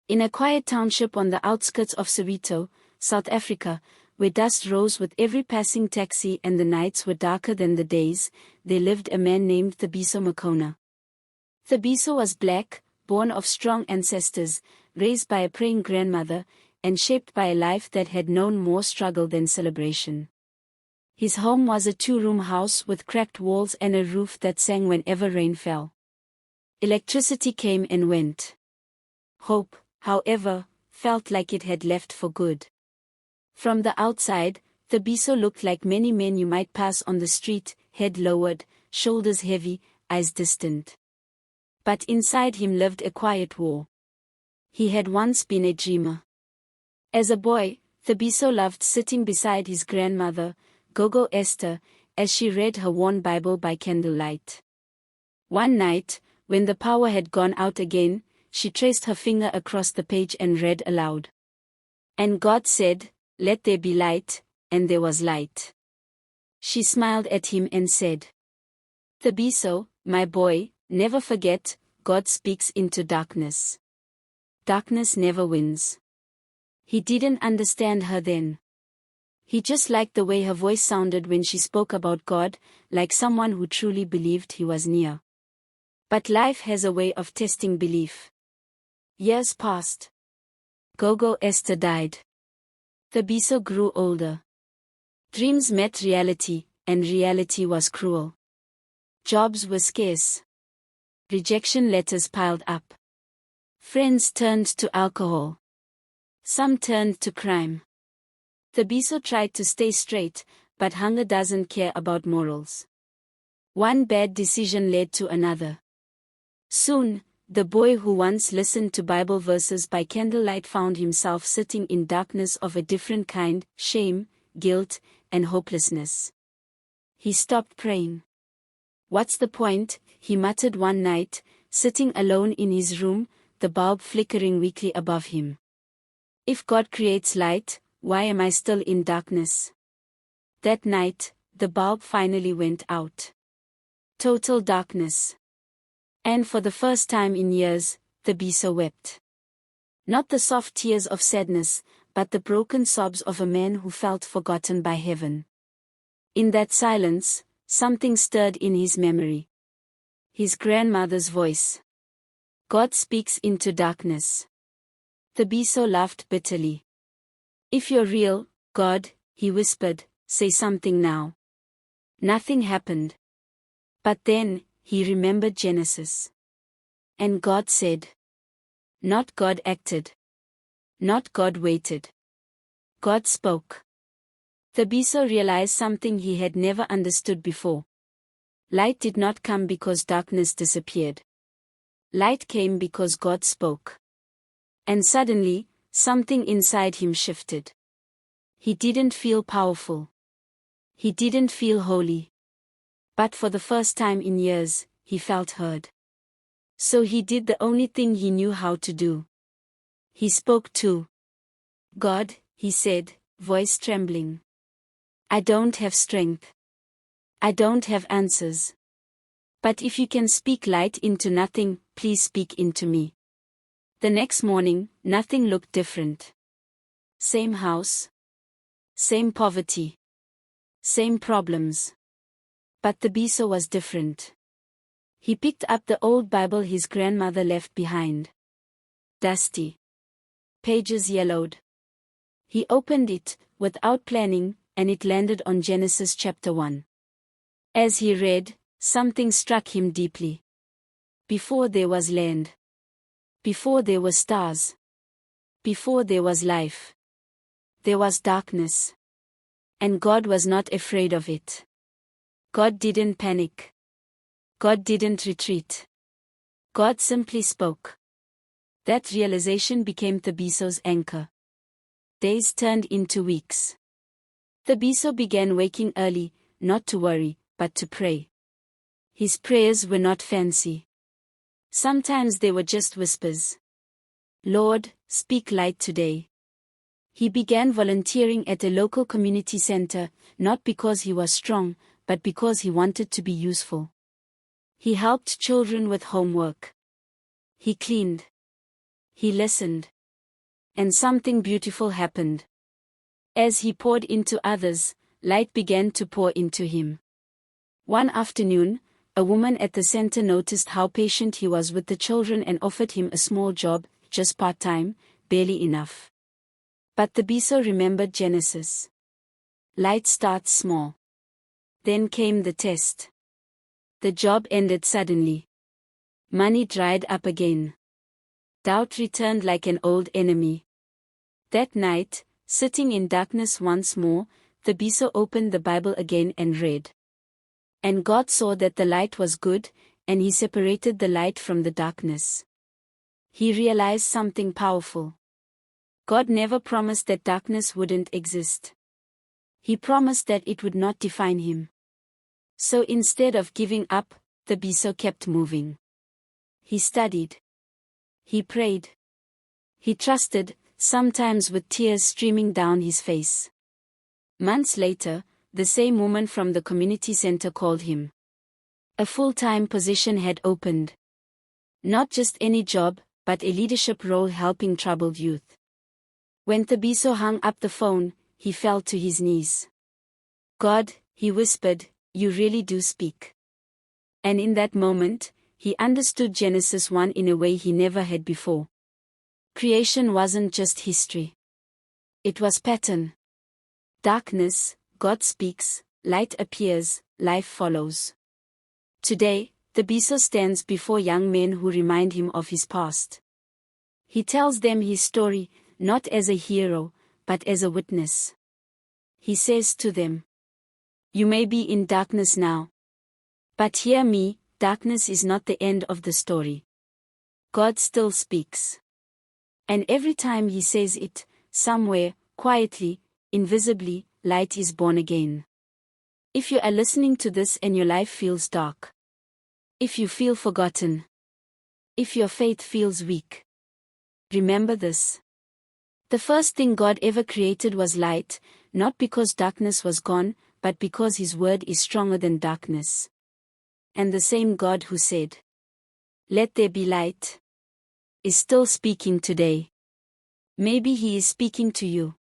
In a quiet township on the outskirts of Soweto, South Africa, where dust rose with every passing taxi and the nights were darker than the days, there lived a man named Thabiso Makona. Thabiso was black, born of strong ancestors, raised by a praying grandmother, and shaped by a life that had known more struggle than celebration. His home was a two-room house with cracked walls and a roof that sang whenever rain fell. Electricity came and went. Hope, however, felt like it had left for good. From the outside, Thabiso looked like many men you might pass on the street, head lowered, shoulders heavy, eyes distant. But inside him lived a quiet war. He had once been a dreamer. As a boy, Thabiso loved sitting beside his grandmother, Gogo Esther, as she read her worn Bible by candlelight. One night, when the power had gone out again, she traced her finger across the page and read aloud. "And God said, 'Let there be light,' and there was light." She smiled at him and said, "Thabiso, my boy, never forget, God speaks into darkness. Darkness never wins." He didn't understand her then. He just liked the way her voice sounded when she spoke about God, like someone who truly believed he was near. But life has a way of testing belief. Years passed. Gogo Esther died. Thabiso grew older. Dreams met reality, and reality was cruel. Jobs were scarce. Rejection letters piled up. Friends turned to alcohol. Some turned to crime. Thabiso tried to stay straight, but hunger doesn't care about morals. One bad decision led to another. Soon, the boy who once listened to Bible verses by candlelight found himself sitting in darkness of a different kind, shame, guilt, and hopelessness. He stopped praying. "What's the point?" he muttered one night, sitting alone in his room, the bulb flickering weakly above him. "If God creates light, why am I still in darkness?" That night, the bulb finally went out. Total darkness. And for the first time in years, Thabiso wept. Not the soft tears of sadness, but the broken sobs of a man who felt forgotten by heaven. In that silence, something stirred in his memory. His grandmother's voice. "God speaks into darkness." Thabiso laughed bitterly. "If you're real, God," he whispered, "say something now." Nothing happened. But then, he remembered Genesis. And God said. Not God acted. Not God waited. God spoke. Thabiso realized something he had never understood before. Light did not come because darkness disappeared. Light came because God spoke. And suddenly, something inside him shifted. He didn't feel powerful. He didn't feel holy. But for the first time in years, he felt heard. So he did the only thing he knew how to do. He spoke to God, he said, voice trembling. "I don't have strength. I don't have answers. But if you can speak light into nothing, please speak into me." The next morning, nothing looked different. Same house. Same poverty. Same problems. But Thabiso was different. He picked up the old Bible his grandmother left behind. Dusty. Pages yellowed. He opened it, without planning, and it landed on Genesis chapter 1. As he read, something struck him deeply. Before there was land. Before there were stars. Before there was life. There was darkness. And God was not afraid of it. God didn't panic. God didn't retreat. God simply spoke. That realization became Thabiso's anchor. Days turned into weeks. Thabiso began waking early, not to worry, but to pray. His prayers were not fancy. Sometimes they were just whispers. "Lord, speak light today." He began volunteering at a local community center, not because he was strong, but because he wanted to be useful. He helped children with homework. He cleaned. He listened. And something beautiful happened. As he poured into others, light began to pour into him. One afternoon, a woman at the center noticed how patient he was with the children and offered him a small job, just part-time, barely enough. But the Biso remembered Genesis. Light starts small. Then came the test. The job ended suddenly. Money dried up again. Doubt returned like an old enemy. That night, sitting in darkness once more, the Biso opened the Bible again and read. And God saw that the light was good, and he separated the light from the darkness. He realized something powerful. God never promised that darkness wouldn't exist. He promised that it would not define him. So instead of giving up, the Biso kept moving. He studied. He prayed. He trusted, sometimes with tears streaming down his face. Months later, the same woman from the community center called him. A full-time position had opened. Not just any job, but a leadership role helping troubled youth. When Thabiso hung up the phone, he fell to his knees. God, he whispered, you really do speak. And in that moment, he understood Genesis 1 in a way he never had before. Creation wasn't just history. It was pattern. Darkness, God speaks, light appears, life follows. Today, the Biso stands before young men who remind him of his past. He tells them his story, not as a hero, but as a witness. He says to them, you may be in darkness now. But hear me, darkness is not the end of the story. God still speaks. And every time he says it, somewhere, quietly, invisibly, light is born again. If you are listening to this and your life feels dark, if you feel forgotten, if your faith feels weak, remember this. The first thing God ever created was light, not because darkness was gone, but because his word is stronger than darkness. And the same God who said, let there be light, is still speaking today. Maybe he is speaking to you.